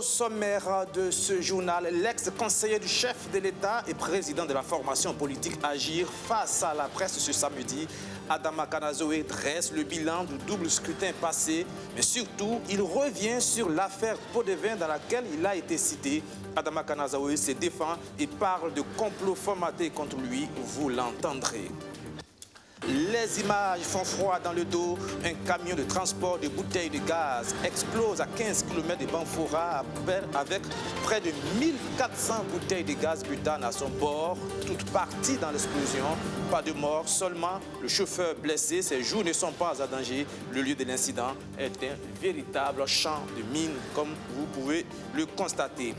Au sommaire de ce journal, l'ex-conseiller du chef de l'État et président de la formation politique Agir face à la presse ce samedi, Adama Kanazoé dresse le bilan du double scrutin passé, mais surtout, il revient sur l'affaire Pot-de-Vin dans laquelle il a été cité. Adama Kanazoé se défend et parle de complot formaté contre lui, vous l'entendrez. Les images font froid dans le dos. Un camion de transport de bouteilles de gaz explose à 15 km de Banfora avec près de 1400 bouteilles de gaz butane à son bord. Toutes parties dans l'explosion. Pas de mort, seulement le chauffeur blessé. Ses jours ne sont pas en danger. Le lieu de l'incident est un véritable champ de mines, comme vous pouvez le constater.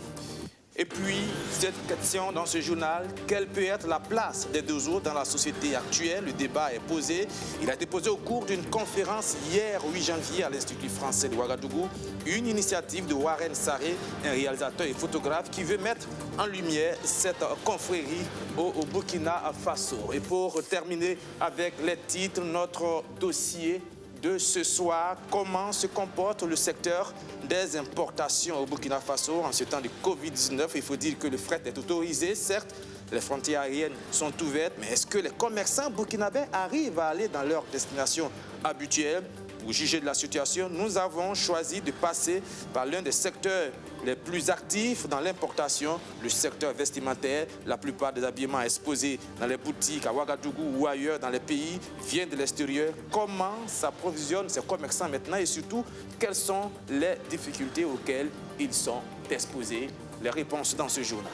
Et puis, cette question dans ce journal, quelle peut être la place des deux autres dans la société actuelle? Le débat est posé. Il a été posé au cours d'une conférence hier, 8 janvier, à l'Institut français de Ouagadougou. Une initiative de Warren Sarré, un réalisateur et photographe qui veut mettre en lumière cette confrérie au Burkina Faso. Et pour terminer avec les titres, notre dossier de ce soir, comment se comporte le secteur des importations au Burkina Faso en ce temps de Covid-19. Il faut dire que le fret est autorisé, certes, les frontières aériennes sont ouvertes, mais est-ce que les commerçants burkinabés arrivent à aller dans leur destination habituelle? Pour juger de la situation, nous avons choisi de passer par l'un des secteurs les plus actifs dans l'importation, le secteur vestimentaire. La plupart des habillements exposés dans les boutiques à Ouagadougou ou ailleurs dans les pays viennent de l'extérieur. Comment s'approvisionnent ces commerçants maintenant et surtout, quelles sont les difficultés auxquelles ils sont exposés? Les réponses dans ce journal.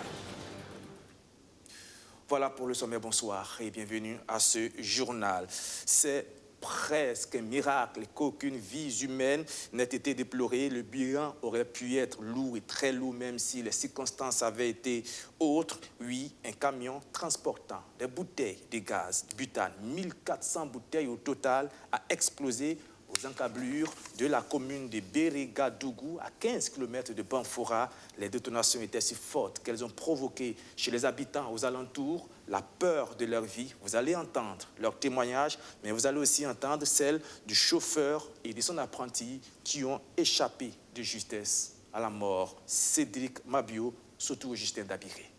Voilà pour le sommet, bonsoir et bienvenue à ce journal. C'est presque un miracle qu'aucune vie humaine n'ait été déplorée. Le bilan aurait pu être lourd et très lourd, même si les circonstances avaient été autres. Oui, un camion transportant des bouteilles de gaz butane, 1400 bouteilles au total, a explosé aux encablures de la commune de Bérigadougou, à 15 km de Banfora. Les détonations étaient si fortes qu'elles ont provoqué chez les habitants aux alentours la peur de leur vie. Vous allez entendre leurs témoignages, mais vous allez aussi entendre celles du chauffeur et de son apprenti qui ont échappé de justesse à la mort. Cédric Mabio, surtout Justin Dabiré.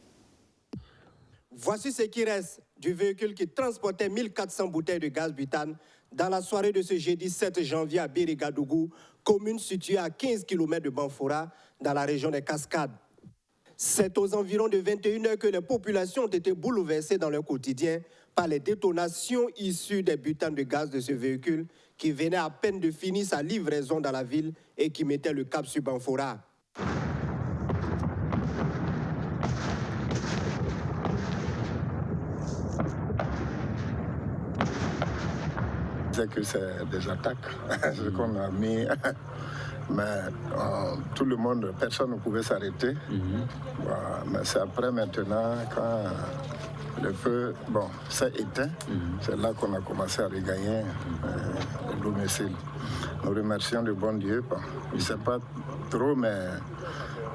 Voici ce qui reste du véhicule qui transportait 1400 bouteilles de gaz butane dans la soirée de ce jeudi 7 janvier à Bérigadougou, commune située à 15 km de Banfora, dans la région des Cascades. C'est aux environs de 21 h que les populations ont été bouleversées dans leur quotidien par les détonations issues des butanes de gaz de ce véhicule qui venait à peine de finir sa livraison dans la ville et qui mettait le cap sur Banfora. C'est que c'est des attaques, ce qu'on a mis, mais tout le monde, personne ne pouvait s'arrêter. Voilà. Mais c'est après maintenant, quand le feu s'est éteint, c'est là qu'on a commencé à regagner le domicile. Nous remercions le bon Dieu. Je ne sais pas trop, mais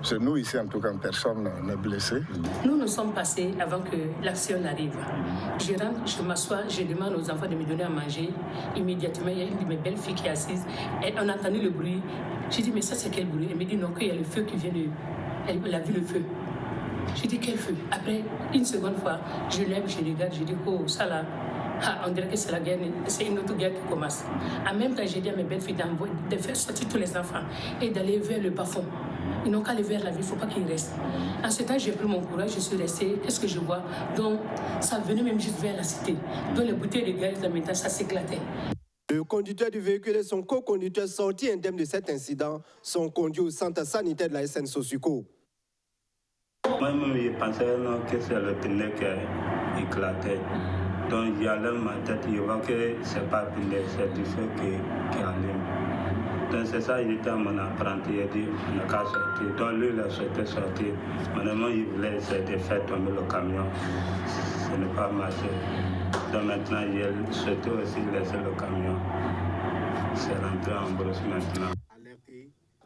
c'est nous ici, en tout cas, personne n'est blessé. Nous sommes passés avant que l'action n'arrive. Je rentre, je m'assois, je demande aux enfants de me donner à manger. Immédiatement, il y a une de mes belles filles qui est assise. Et on a entendu le bruit. J'ai dit, mais ça, c'est quel bruit? Elle me dit, non, qu'il y a le feu qui vient de... Elle a vu le feu. J'ai dit, quel feu? Après, une seconde fois, je lève, je regarde, je dis, oh, ça là, on dirait que c'est la guerre, c'est une autre guerre qui commence. En même temps, j'ai dit à mes belles filles de faire sortir tous les enfants et d'aller vers le bas-fond. Ils n'ont qu'à aller vers la ville, il ne faut pas qu'ils restent. En ce temps, j'ai pris mon courage, je suis restée. Qu'est-ce que je vois? Donc, ça venait même juste vers la cité. Donc, les bouteilles de gaz, maintenant, ça s'éclatait. Le conducteur du véhicule et son co-conducteur sortis indemnes de cet incident sont conduits au centre sanitaire de la SN Sosuko. Moi-même, je pensais que c'est le pneu qui éclatait. Donc, j'allais ma tête, je vois que ce n'est pas le pneu, c'est du feu qui allume. Donc, c'est ça, il était à mon apprenti, il a dit, on n'a qu'à sortir. Donc, lui, il a souhaité sortir. Maintenant, il voulait de faire tomber le camion. Ça n'a pas marché. Donc, maintenant, il a souhaité aussi laisser le camion. C'est rentré en brosse maintenant.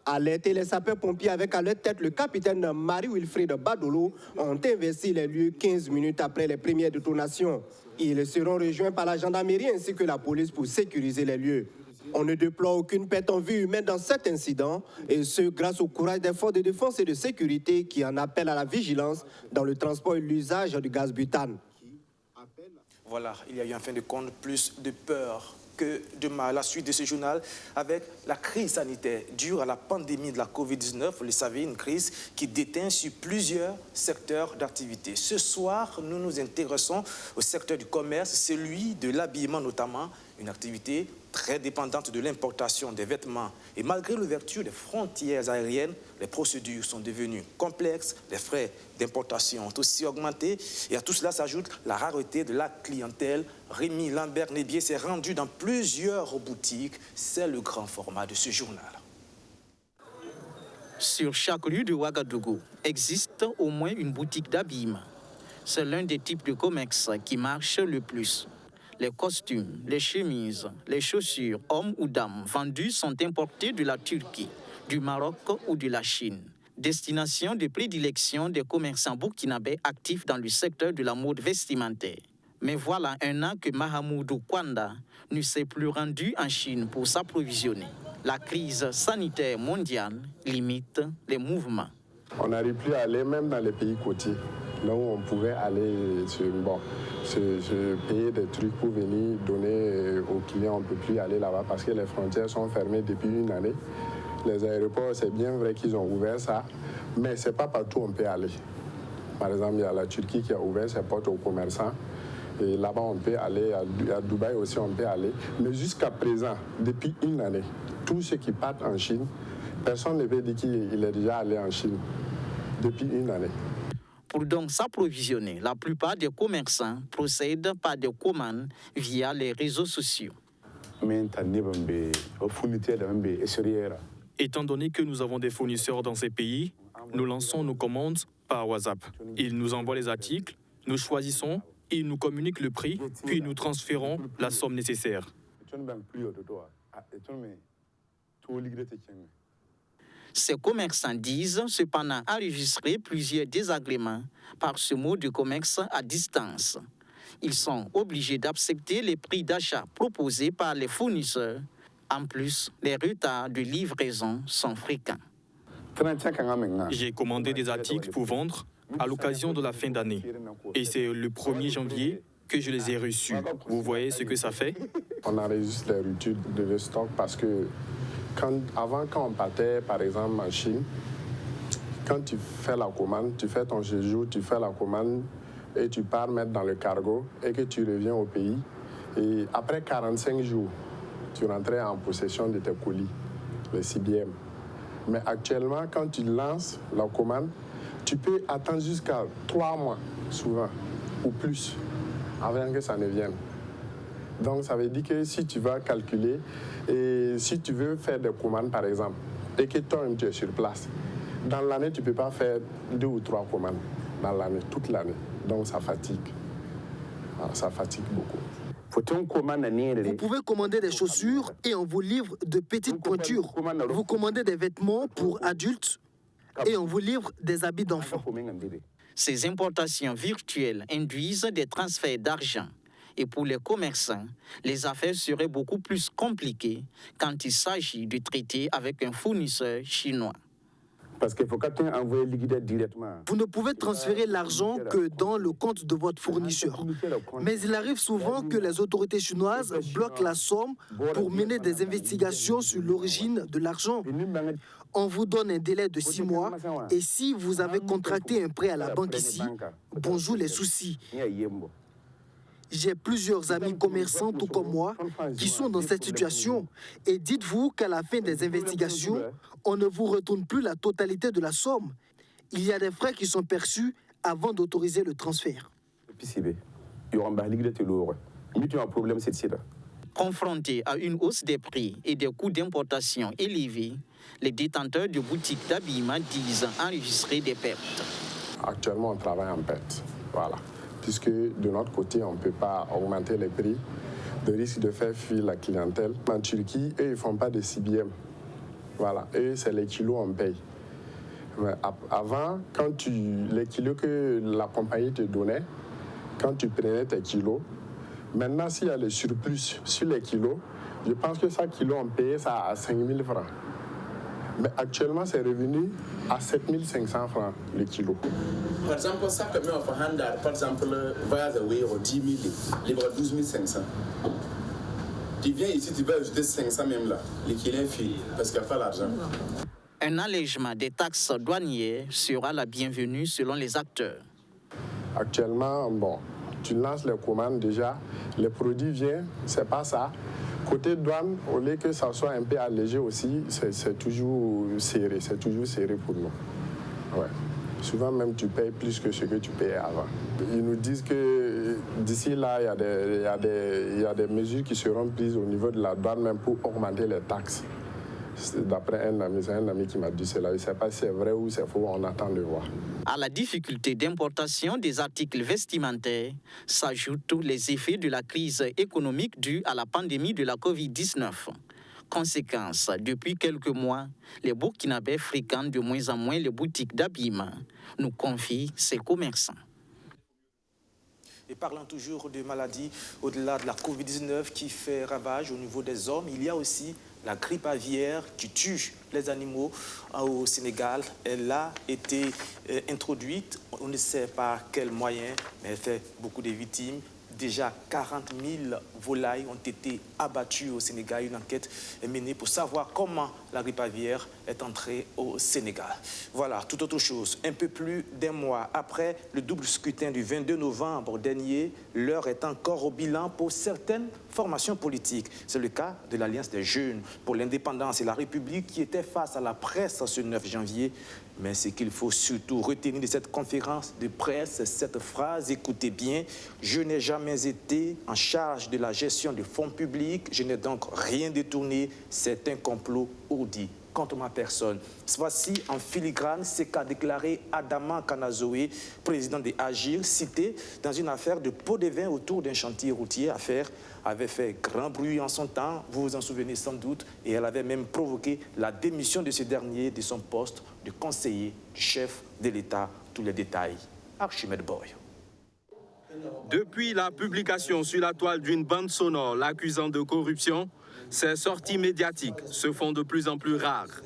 Alertés, les sapeurs-pompiers avec à leur tête le capitaine Marie-Wilfried Badolo ont investi les lieux 15 minutes après les premières détonations. Ils seront rejoints par la gendarmerie ainsi que la police pour sécuriser les lieux. On ne déplore aucune perte en vie humaine dans cet incident, et ce grâce au courage des forces de défense et de sécurité qui en appellent à la vigilance dans le transport et l'usage du gaz butane. Voilà, il y a eu en fin de compte plus de peur que de mal. La suite de ce journal avec la crise sanitaire due à la pandémie de la Covid-19. Vous le savez, une crise qui déteint sur plusieurs secteurs d'activité. Ce soir, nous nous intéressons au secteur du commerce, celui de l'habillement notamment, une activité très dépendante de l'importation des vêtements. Et malgré l'ouverture des frontières aériennes, les procédures sont devenues complexes, les frais d'importation ont aussi augmenté. Et à tout cela s'ajoute la rareté de la clientèle. Rémi Lambert-Nébier s'est rendu dans plusieurs boutiques. C'est le grand format de ce journal. Sur chaque rue de Ouagadougou existe au moins une boutique d'habillement. C'est l'un des types de commerce qui marche le plus. Les costumes, les chemises, les chaussures, hommes ou dames, vendus sont importés de la Turquie, du Maroc ou de la Chine. Destination de prédilection des commerçants burkinabés actifs dans le secteur de la mode vestimentaire. Mais voilà un an que Mahamoudou Kwanda ne s'est plus rendu en Chine pour s'approvisionner. La crise sanitaire mondiale limite les mouvements. On n'arrive plus à aller même dans les pays côtiers. Là où on pouvait aller se payer des trucs pour venir donner aux clients, on ne peut plus aller là-bas parce que les frontières sont fermées depuis une année. Les aéroports, c'est bien vrai qu'ils ont ouvert ça, mais ce n'est pas partout où on peut aller. Par exemple, il y a la Turquie qui a ouvert ses portes aux commerçants. Et là-bas, on peut aller, à Dubaï aussi, on peut aller. Mais jusqu'à présent, depuis une année, tous ceux qui partent en Chine, personne ne peut dire qu'il est déjà allé en Chine depuis une année. Pour donc s'approvisionner, la plupart des commerçants procèdent par des commandes via les réseaux sociaux. Étant donné que nous avons des fournisseurs dans ces pays, nous lançons nos commandes par WhatsApp. Ils nous envoient les articles, nous choisissons, ils nous communiquent le prix, puis nous transférons la somme nécessaire. Ces commerçants disent cependant enregistrer plusieurs désagréments par ce mode de commerce à distance. Ils sont obligés d'accepter les prix d'achat proposés par les fournisseurs. En plus, les retards de livraison sont fréquents. J'ai commandé des articles pour vendre à l'occasion de la fin d'année. Et c'est le 1er janvier que je les ai reçus. Vous voyez ce que ça fait? On enregistre les ruptures de stock parce que avant, quand on partait, par exemple, en Chine, quand tu fais la commande, tu fais ton séjour, tu fais la commande et tu pars mettre dans le cargo et que tu reviens au pays. Et après 45 jours, tu rentrais en possession de tes colis, les CBM. Mais actuellement, quand tu lances la commande, tu peux attendre jusqu'à 3 mois, souvent, ou plus, avant que ça ne vienne. Donc, ça veut dire que si tu vas calculer, et si tu veux faire des commandes, par exemple, et que toi-même tu es sur place, dans l'année, tu ne peux pas faire 2 ou 3 commandes dans l'année, toute l'année. Donc, ça fatigue. Alors, ça fatigue beaucoup. Vous pouvez commander des chaussures et on vous livre de petites pointures. Vous commandez des vêtements pour adultes et on vous livre des habits d'enfants. Ces importations virtuelles induisent des transferts d'argent. Et pour les commerçants, les affaires seraient beaucoup plus compliquées quand il s'agit de traiter avec un fournisseur chinois. Parce qu'il faut envoyer liquider directement. Vous ne pouvez transférer l'argent que dans le compte de votre fournisseur. Mais il arrive souvent que les autorités chinoises bloquent la somme pour mener des investigations sur l'origine de l'argent. On vous donne un délai de 6 mois et si vous avez contracté un prêt à la banque ici, bonjour les soucis. J'ai plusieurs amis commerçants, tout comme moi, qui sont dans cette situation. Et dites-vous qu'à la fin des investigations, on ne vous retourne plus la totalité de la somme. Il y a des frais qui sont perçus avant d'autoriser le transfert. Confrontés à une hausse des prix et des coûts d'importation élevés, les détenteurs de boutiques d'habillement disent enregistrer des pertes. Actuellement, on travaille en perte. Voilà. Puisque de notre côté, on ne peut pas augmenter les prix, de risque de faire fuir la clientèle. En Turquie, eux, ils ne font pas de CBM. Voilà, eux, c'est les kilos on paye. Mais avant, les kilos que la compagnie te donnait, quand tu prenais tes kilos, maintenant, s'il y a le surplus sur les kilos, Je pense que ça qu'ils l'ont payé ça à 5 000 francs. Mais actuellement, c'est revenu à 7 500 francs le kilo. Par exemple, ça permet au Fahanda, par exemple, voyage au 10 000, libre 12 500. Tu viens ici, tu vas ajouter 500 même là. Le kilo est fini parce qu'il n'y a pas l'argent. Un allègement des taxes douanières sera la bienvenue selon les acteurs. Actuellement, bon, tu lances les commandes déjà, les produits viennent, c'est pas ça. Côté douane, au lieu que ça soit un peu allégé aussi, c'est toujours serré pour nous. Ouais. Souvent même tu payes plus que ce que tu payais avant. Ils nous disent que d'ici là, il y a des mesures qui seront prises au niveau de la douane même pour augmenter les taxes. D'après un ami qui m'a dit cela. Je ne sais pas si c'est vrai ou c'est faux, on attend de voir. À la difficulté d'importation des articles vestimentaires s'ajoutent les effets de la crise économique due à la pandémie de la Covid-19. Conséquence, depuis quelques mois, les Burkinabés fréquentent de moins en moins les boutiques d'habillement, nous confient ces commerçants. Et parlant toujours de maladies, au-delà de la Covid-19 qui fait ravage au niveau des hommes, il y a aussi la grippe aviaire qui tue les animaux au Sénégal. Elle a été introduite, on ne sait par quel moyen, mais elle fait beaucoup de victimes. Déjà 40 000 volailles ont été abattues au Sénégal. Une enquête est menée pour savoir comment la grippe aviaire est entrée au Sénégal. Voilà, tout autre chose. Un peu plus d'un mois après le double scrutin du 22 novembre dernier, l'heure est encore au bilan pour certaines formations politiques. C'est le cas de l'Alliance des jeunes pour l'indépendance et la République qui était face à la presse ce 9 janvier. Mais ce qu'il faut surtout retenir de cette conférence de presse, c'est cette phrase, écoutez bien, « Je n'ai jamais été en charge de la gestion de fonds publics, je n'ai donc rien détourné, c'est un complot ourdi contre ma personne ». Voici en filigrane ce qu'a déclaré Adama Kanazoé, président de Agir, cité dans une affaire de pot de vin autour d'un chantier routier. Affaire avait fait grand bruit en son temps, vous vous en souvenez sans doute, et elle avait même provoqué la démission de ce dernier de son poste de conseiller du chef de l'État. Tous les détails, Archimède Boy. Depuis la publication sur la toile d'une bande sonore l'accusant de corruption, ces sorties médiatiques se font de plus en plus rares.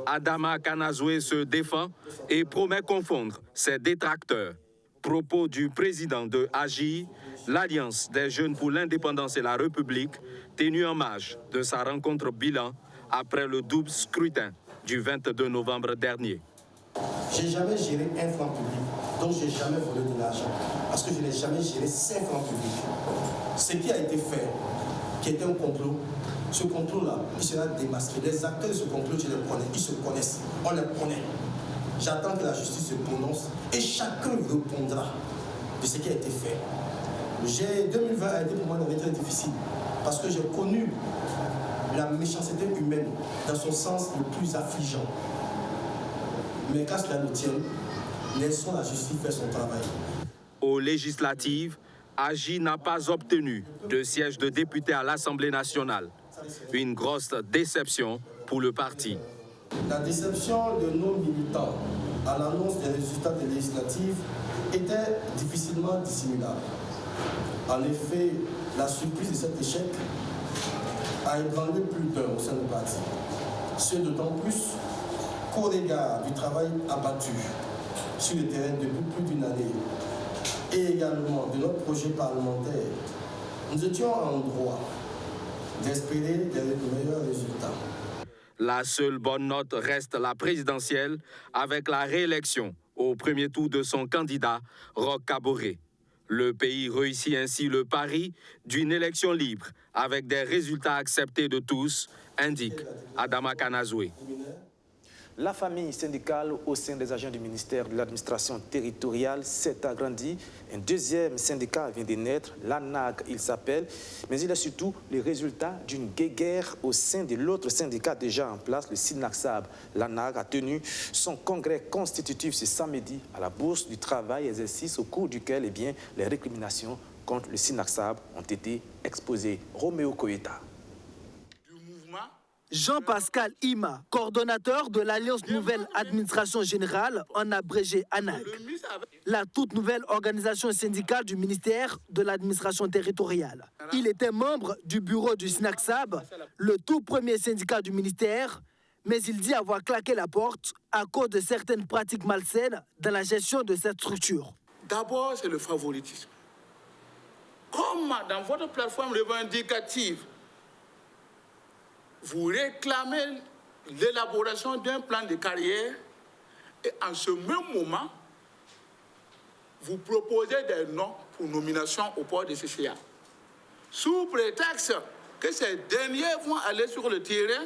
Adama Kanazoé se défend et promet confondre ses détracteurs. Propos du président de Agir, l'Alliance des jeunes pour l'indépendance et la République, tenu en marge de sa rencontre bilan après le double scrutin du 22 novembre dernier. Je n'ai jamais géré un franc public, donc je n'ai jamais volé de l'argent, parce que je n'ai jamais géré 5 francs publics. Ce qui a été fait, qui était un complot, ce complot-là, il sera démasqué. Les acteurs de ce complot, je les connais, ils se connaissent, on les connaît. J'attends que la justice se prononce et chacun répondra de ce qui a été fait. 2020 a été pour moi une année très difficile, parce que j'ai connu la méchanceté humaine dans son sens le plus affligeant. Mais qu'à cela nous tienne, laissons la justice faire son travail. Aux législatives, Agir n'a pas obtenu de siège de député à l'Assemblée nationale. Une grosse déception pour le parti. La déception de nos militants à l'annonce des résultats des législatives était difficilement dissimulable. En effet, la surprise de cet échec a ébranlé plus d'un au sein du parti. Ce d'autant plus qu'au regard du travail abattu sur le terrain depuis plus d'une année et également de notre projet parlementaire, nous étions en droit d'espérer des meilleurs résultats. La seule bonne note reste la présidentielle avec la réélection au premier tour de son candidat, Roch Kaboré. Le pays réussit ainsi le pari d'une élection libre avec des résultats acceptés de tous, indique Adama Kanazoé. La famille syndicale au sein des agents du ministère de l'administration territoriale s'est agrandie. Un deuxième syndicat vient de naître, l'ANAG il s'appelle, mais il a surtout les résultats d'une guéguerre au sein de l'autre syndicat déjà en place, le SYNACSAB. L'ANAG a tenu son congrès constitutif ce samedi à la Bourse du Travail, exercice au cours duquel les récriminations contre le SYNACSAB ont été exposées. Roméo Koeta. Jean-Pascal Ima, coordonnateur de l'Alliance Nouvelle Administration Générale, en abrégé ANAG. la toute nouvelle organisation syndicale du ministère de l'administration territoriale. Il était membre du bureau du SNACSAB, le tout premier syndicat du ministère, mais il dit avoir claqué la porte à cause de certaines pratiques malsaines dans la gestion de cette structure. D'abord, c'est le favoritisme. Comme dans votre plateforme revendicative, vous réclamez l'élaboration d'un plan de carrière et en ce même moment, vous proposez des noms pour nomination au poste de CCA. Sous prétexte que ces derniers vont aller sur le terrain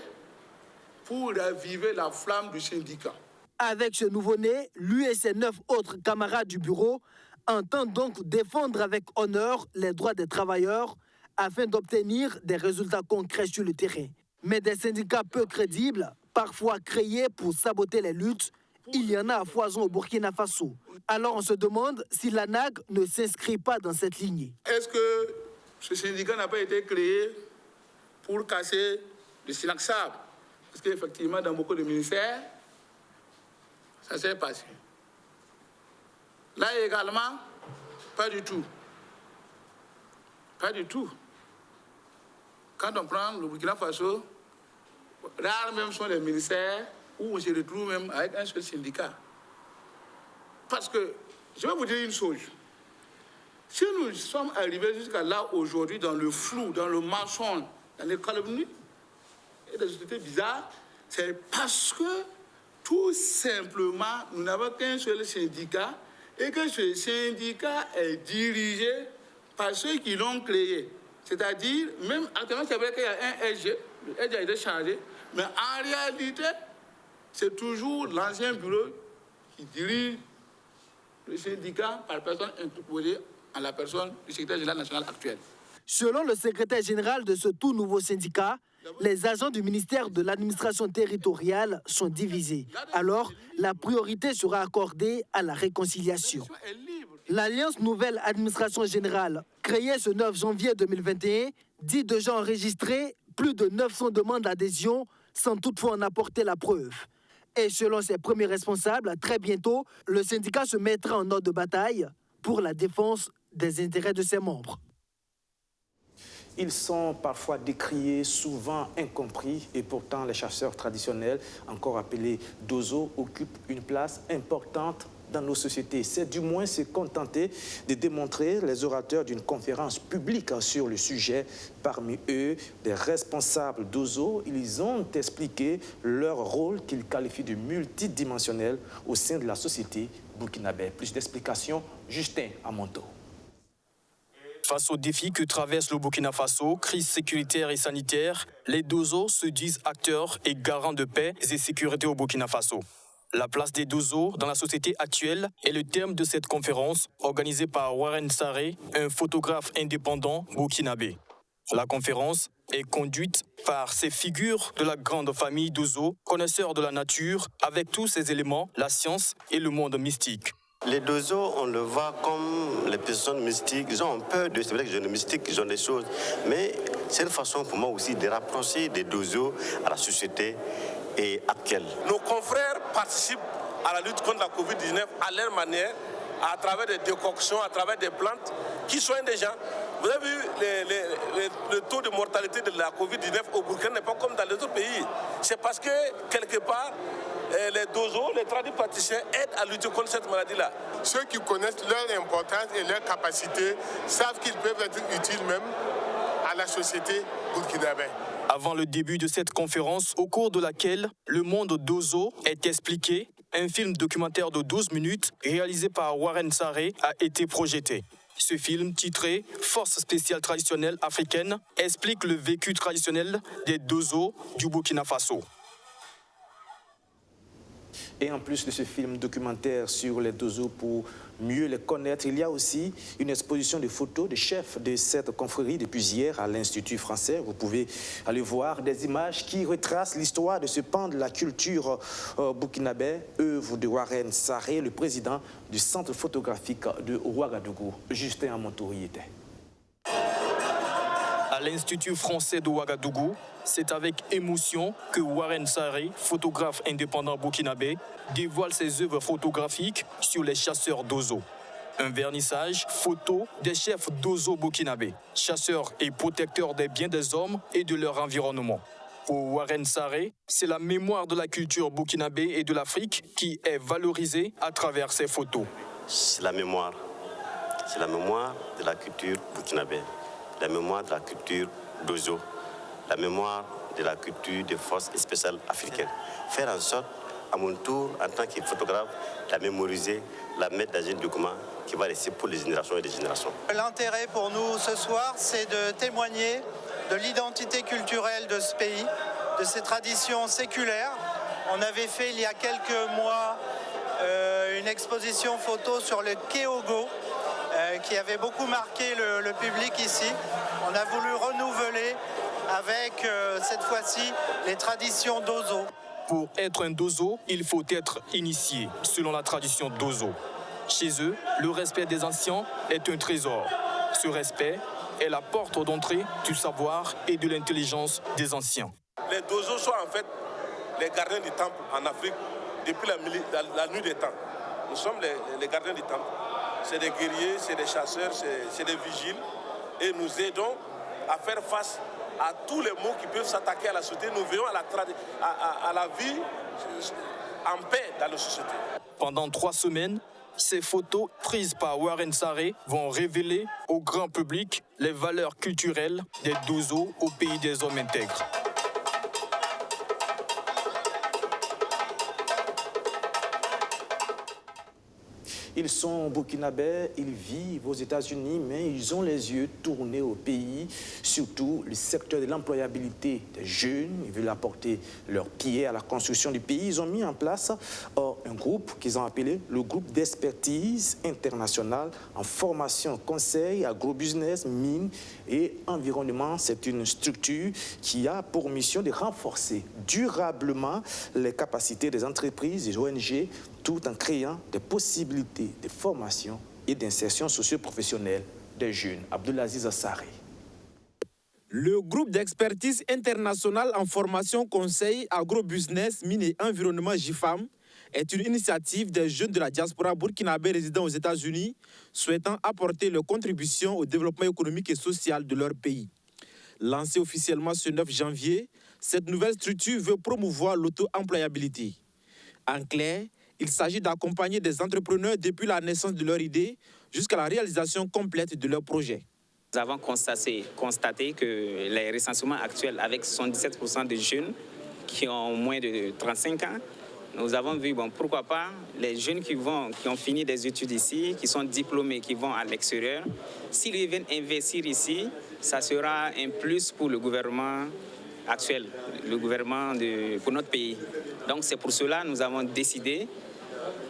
pour raviver la flamme du syndicat. Avec ce nouveau-né, lui et ses 9 autres camarades du bureau entendent donc défendre avec honneur les droits des travailleurs afin d'obtenir des résultats concrets sur le terrain. Mais des syndicats peu crédibles, parfois créés pour saboter les luttes, il y en a à foison au Burkina Faso. Alors on se demande si l'ANAG ne s'inscrit pas dans cette lignée. Est-ce que ce syndicat n'a pas été créé pour casser le SNACSAB? Parce qu'effectivement, dans beaucoup de ministères, ça s'est passé. Là également, pas du tout. Pas du tout. Quand on prend le Burkina Faso, rares même sont les ministères où on se retrouve même avec un seul syndicat. Parce que, je vais vous dire une chose. Si nous sommes arrivés jusqu'à là aujourd'hui dans le flou, dans le mensonge, dans les calomnies et des sociétés bizarres, c'est parce que tout simplement, nous n'avons qu'un seul syndicat et que ce syndicat est dirigé par ceux qui l'ont créé. C'est-à-dire, même actuellement, c'est vrai qu'il y a un SG, le SG a été changé, mais en réalité, c'est toujours l'ancien bureau qui dirige le syndicat par personne interposée en la personne du secrétaire général national actuel. Selon le secrétaire général de ce tout nouveau syndicat, les agents du ministère de l'administration territoriale sont divisés. Alors, la priorité sera accordée à la réconciliation. L'Alliance Nouvelle Administration Générale, créée ce 9 janvier 2021, dit déjà enregistrer plus de 900 demandes d'adhésion sans toutefois en apporter la preuve. Et selon ses premiers responsables, très bientôt, le syndicat se mettra en ordre de bataille pour la défense des intérêts de ses membres. Ils sont parfois décriés, souvent incompris, et pourtant les chasseurs traditionnels, encore appelés dozo, occupent une place importante dans nos sociétés. C'est du moins se contenter de démontrer les orateurs d'une conférence publique sur le sujet. Parmi eux, des responsables dozo, ils ont expliqué leur rôle qu'ils qualifient de multidimensionnel au sein de la société burkinabé. Plus d'explications, Justin Amonto. Face aux défis que traverse le Burkina Faso, crise sécuritaire et sanitaire, les dozos se disent acteurs et garants de paix et sécurité au Burkina Faso. La place des dozos dans la société actuelle est le thème de cette conférence organisée par Warren Sarré, un photographe indépendant burkinabé. La conférence est conduite par ces figures de la grande famille dozo, connaisseurs de la nature, avec tous ces éléments, la science et le monde mystique. Les dozos, on le voit comme les personnes mystiques. Ils ont peur de... C'est vrai qu'ils ont des mystiques, ils ont des choses. Mais c'est une façon pour moi aussi de rapprocher des dozos à la société et actuelle. Nos confrères participent à la lutte contre la Covid-19 à leur manière, à travers des décoctions, à travers des plantes qui soignent des gens. Vous avez vu le taux de mortalité de la Covid-19 au Burkina n'est pas comme dans les autres pays. C'est parce que, quelque part, les dozos, les tradipraticiens aident à lutter contre cette maladie-là. Ceux qui connaissent leur importance et leur capacité savent qu'ils peuvent être utiles même à la société burkinabé. Avant le début de cette conférence, au cours de laquelle le monde dozo est expliqué, un film documentaire de 12 minutes réalisé par Warren Sarré a été projeté. Ce film, titré « Force spéciale traditionnelle africaine », explique le vécu traditionnel des dozos du Burkina Faso. Et en plus de ce film documentaire sur les dozos pour mieux les connaître, il y a aussi une exposition de photos des chefs de cette confrérie depuis hier à l'Institut français. Vous pouvez aller voir des images qui retracent l'histoire de ce pan de la culture burkinabé, œuvre de Warren Sarré, le président du centre photographique de Ouagadougou. Justin Amonto y était. À l'Institut français de Ouagadougou, c'est avec émotion que Warren Sarré, photographe indépendant burkinabé, dévoile ses œuvres photographiques sur les chasseurs d'oiseaux. Un vernissage photo des chefs d'oiseaux burkinabés, chasseurs et protecteurs des biens des hommes et de leur environnement. Pour Warren Sarré, c'est la mémoire de la culture burkinabé et de l'Afrique qui est valorisée à travers ces photos. C'est la mémoire. C'est la mémoire de la culture burkinabé, la mémoire de la culture d'oiseaux, la mémoire de la culture des forces spéciales africaines. Faire en sorte, à mon tour, en tant que photographe, la mémoriser, la mettre dans un document qui va rester pour les générations et des générations. L'intérêt pour nous ce soir, c'est de témoigner de l'identité culturelle de ce pays, de ses traditions séculaires. On avait fait il y a quelques mois une exposition photo sur le Kéogo qui avait beaucoup marqué le public ici. On a voulu renouveler avec cette fois-ci les traditions d'Ozo. Pour être un Dozo, il faut être initié, selon la tradition d'Ozo. Chez eux, le respect des anciens est un trésor. Ce respect est la porte d'entrée du savoir et de l'intelligence des anciens. Les Dozos sont en fait les gardiens du temple en Afrique depuis la nuit des temps. Nous sommes les gardiens du temple. C'est des guerriers, c'est des chasseurs, c'est des vigiles. Et nous aidons à faire face à tous les maux qui peuvent s'attaquer à la société. Nous veillons à la vie en paix dans la société. Pendant 3 semaines, ces photos prises par Warren Sarré vont révéler au grand public les valeurs culturelles des Dozos au pays des hommes intègres. Ils sont burkinabés, ils vivent aux États-Unis, mais ils ont les yeux tournés au pays, surtout le secteur de l'employabilité des jeunes. Ils veulent apporter leur pied à la construction du pays. Ils ont mis en place un groupe qu'ils ont appelé le groupe d'expertise internationale en formation, conseil, agrobusiness, mines et environnement. C'est une structure qui a pour mission de renforcer durablement les capacités des entreprises et des ONG tout en créant des possibilités de formation et d'insertion socio-professionnelle des jeunes. Abdulaziz Sarré. Le groupe d'expertise internationale en formation, conseil, agrobusiness, mines et environnement GIFAM est une initiative des jeunes de la diaspora burkinabé résidant aux États-Unis souhaitant apporter leur contribution au développement économique et social de leur pays. Lancée officiellement ce 9 janvier, cette nouvelle structure veut promouvoir l'auto-employabilité. En clair, il s'agit d'accompagner des entrepreneurs depuis la naissance de leur idée jusqu'à la réalisation complète de leur projet. Nous avons constaté que les recensements actuels, avec 77% de jeunes qui ont moins de 35 ans, nous avons vu, pourquoi pas, les jeunes qui ont fini des études ici, qui sont diplômés, qui vont à l'extérieur, s'ils viennent investir ici, ça sera un plus pour le gouvernement actuel, le gouvernement pour notre pays. Donc c'est pour cela que nous avons décidé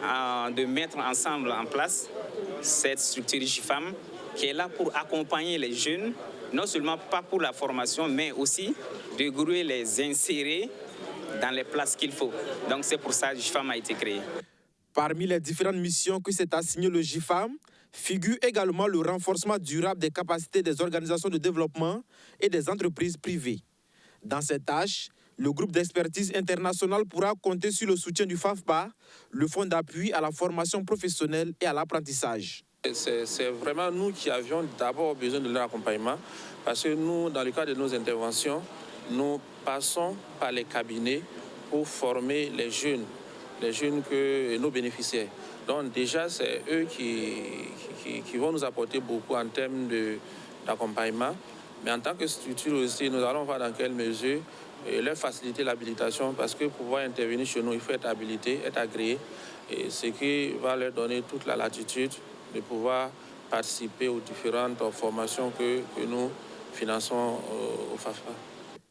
de mettre ensemble en place cette structure GIFAM qui est là pour accompagner les jeunes, non seulement pas pour la formation, mais aussi de grouiller les insérer dans les places qu'il faut. Donc c'est pour ça que GIFAM a été créé. Parmi les différentes missions que s'est assigné le GIFAM, figure également le renforcement durable des capacités des organisations de développement et des entreprises privées. Dans cette tâche, le groupe d'expertise internationale pourra compter sur le soutien du FAFPA, le fonds d'appui à la formation professionnelle et à l'apprentissage. C'est vraiment nous qui avions d'abord besoin de leur accompagnement parce que nous, dans le cadre de nos interventions, nous passons par les cabinets pour former les jeunes que nos bénéficiaires. Donc déjà, c'est eux qui vont nous apporter beaucoup en termes d'accompagnement. Mais en tant que structure aussi, nous allons voir dans quelle mesure leur faciliter l'habilitation parce que pour pouvoir intervenir chez nous, il faut être habilité, être agréé. Et ce qui va leur donner toute la latitude de pouvoir participer aux différentes formations que nous finançons au FAFPA.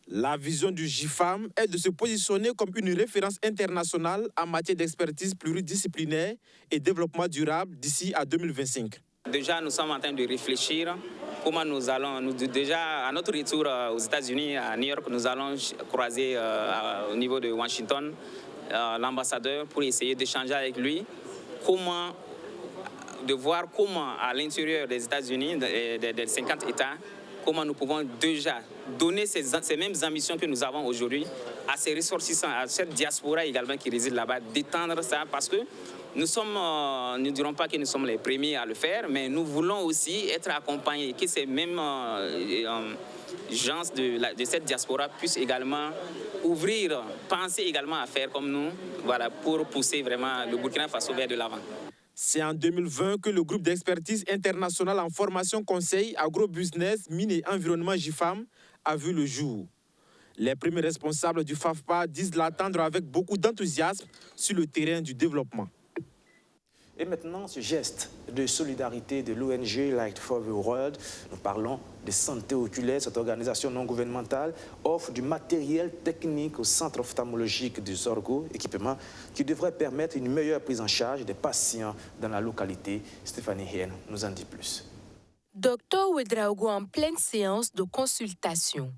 La vision du GIFAM est de se positionner comme une référence internationale en matière d'expertise pluridisciplinaire et développement durable d'ici à 2025. Déjà, nous sommes en train de réfléchir comment nous allons, déjà à notre retour aux États-Unis, à New York, nous allons croiser au niveau de Washington l'ambassadeur pour essayer d'échanger avec lui, de voir comment à l'intérieur des États-Unis, des 50 États, comment nous pouvons déjà donner ces mêmes ambitions que nous avons aujourd'hui à ces ressortissants, à cette diaspora également qui réside là-bas, d'étendre ça parce que nous ne dirons pas que nous sommes les premiers à le faire, mais nous voulons aussi être accompagnés, que ces mêmes gens de cette diaspora puissent également ouvrir, penser également à faire comme nous, voilà, pour pousser vraiment le Burkina Faso vers de l'avant. C'est en 2020 que le groupe d'expertise internationale en formation conseil agrobusiness, mine et environnement GIFAM a vu le jour. Les premiers responsables du FAFPA disent l'attendre avec beaucoup d'enthousiasme sur le terrain du développement. Et maintenant, ce geste de solidarité de l'ONG Light for the World, nous parlons de santé oculaire. Cette organisation non gouvernementale offre du matériel technique au centre ophtalmologique du Zorgo, équipement qui devrait permettre une meilleure prise en charge des patients dans la localité. Stéphanie Hien nous en dit plus. Docteur Ouedraogo en pleine séance de consultation.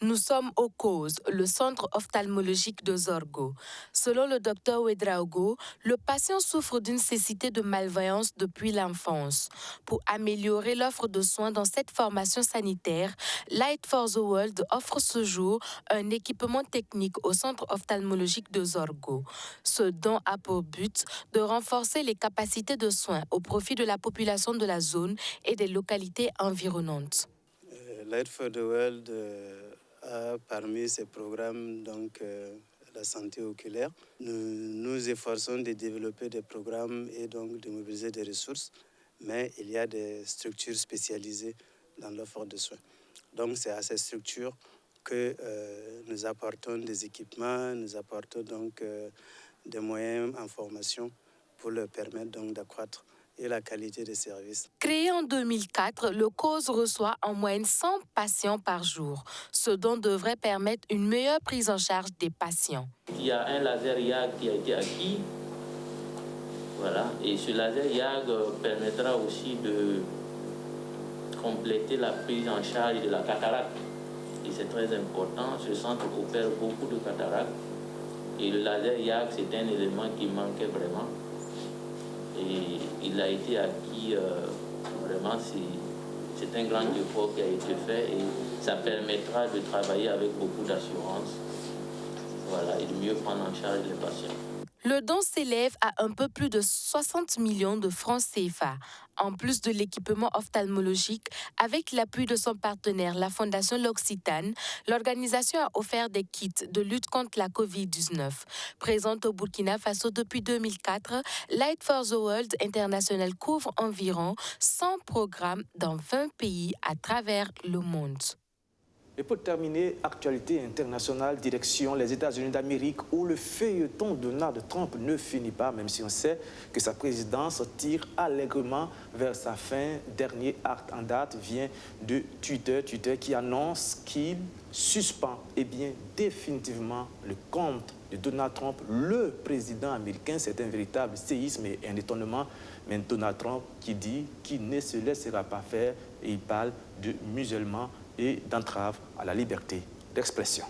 Nous sommes aux causes, le centre ophtalmologique de Zorgo. Selon le docteur Ouedraogo, le patient souffre d'une cécité de malvoyance depuis l'enfance. Pour améliorer l'offre de soins dans cette formation sanitaire, Light for the World offre ce jour un équipement technique au centre ophtalmologique de Zorgo. Ce don a pour but de renforcer les capacités de soins au profit de la population de la zone et des localités environnantes. Light for the World a parmi ces programmes la santé oculaire. Nous nous efforçons de développer des programmes et donc de mobiliser des ressources, mais il y a des structures spécialisées dans l'offre de soins. Donc c'est à ces structures que nous apportons des équipements, nous apportons donc des moyens en formation pour leur permettre donc d'accroître et la qualité des services. Créé en 2004, le COSE reçoit en moyenne 100 patients par jour. Ce don devrait permettre une meilleure prise en charge des patients. Il y a un laser YAG qui a été acquis. Voilà. Et ce laser YAG permettra aussi de compléter la prise en charge de la cataracte. Et c'est très important. Ce centre opère beaucoup de cataractes. Et le laser YAG, c'est un élément qui manquait vraiment. Et il a été acquis, vraiment, c'est un grand effort qui a été fait et ça permettra de travailler avec beaucoup d'assurance, voilà, et de mieux prendre en charge les patients. Le don s'élève à un peu plus de 60 millions de francs CFA. En plus de l'équipement ophtalmologique, avec l'appui de son partenaire, la Fondation L'Occitane, l'organisation a offert des kits de lutte contre la COVID-19. Présente au Burkina Faso depuis 2004, Light for the World International couvre environ 100 programmes dans 20 pays à travers le monde. Et pour terminer, actualité internationale, direction les États-Unis d'Amérique, où le feuilleton de Donald Trump ne finit pas, même si on sait que sa présidence tire allègrement vers sa fin. Dernier acte en date vient de Twitter qui annonce qu'il suspend définitivement le compte de Donald Trump, le président américain. C'est un véritable séisme et un étonnement. Mais Donald Trump qui dit qu'il ne se laissera pas faire et il parle de musulmans et d'entrave à la liberté d'expression.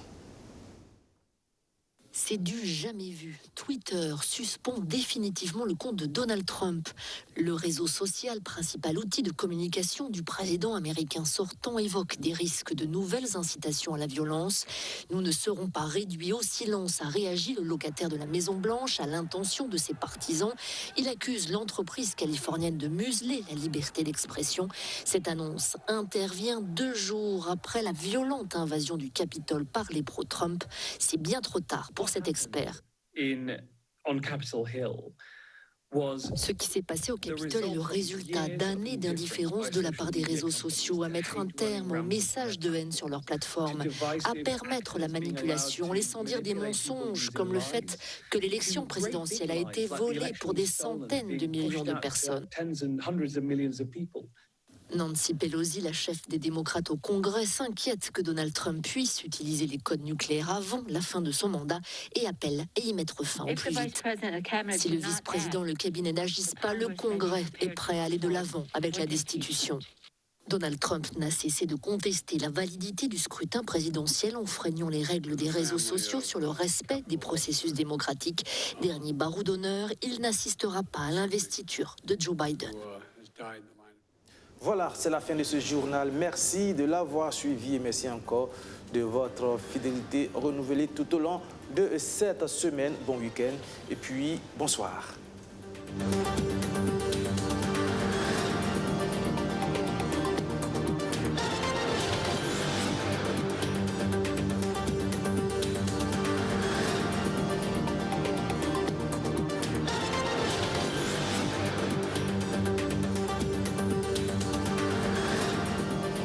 C'est du jamais vu. Twitter suspend définitivement le compte de Donald Trump. Le réseau social, principal outil de communication du président américain sortant, évoque des risques de nouvelles incitations à la violence. Nous ne serons pas réduits au silence, a réagi le locataire de la Maison-Blanche à l'intention de ses partisans. Il accuse l'entreprise californienne de museler la liberté d'expression. Cette annonce intervient 2 jours après la violente invasion du Capitole par les pro-Trump. C'est bien trop tard pour cet expert. Ce qui s'est passé au Capitole est le résultat d'années d'indifférence de la part des réseaux sociaux à mettre un terme aux messages de haine sur leur plateforme, à permettre la manipulation, laissant dire des mensonges comme le fait que l'élection présidentielle a été volée pour des centaines de millions de personnes. Nancy Pelosi, la chef des démocrates au Congrès, s'inquiète que Donald Trump puisse utiliser les codes nucléaires avant la fin de son mandat et appelle à y mettre fin au plus vite. Si le vice-président et le cabinet n'agissent pas, le Congrès est prêt à aller de l'avant avec la destitution. Donald Trump n'a cessé de contester la validité du scrutin présidentiel en freignant les règles des réseaux sociaux sur le respect des processus démocratiques. Dernier barreau d'honneur, il n'assistera pas à l'investiture de Joe Biden. Voilà, c'est la fin de ce journal. Merci de l'avoir suivi et merci encore de votre fidélité renouvelée tout au long de cette semaine. Bon week-end et puis bonsoir.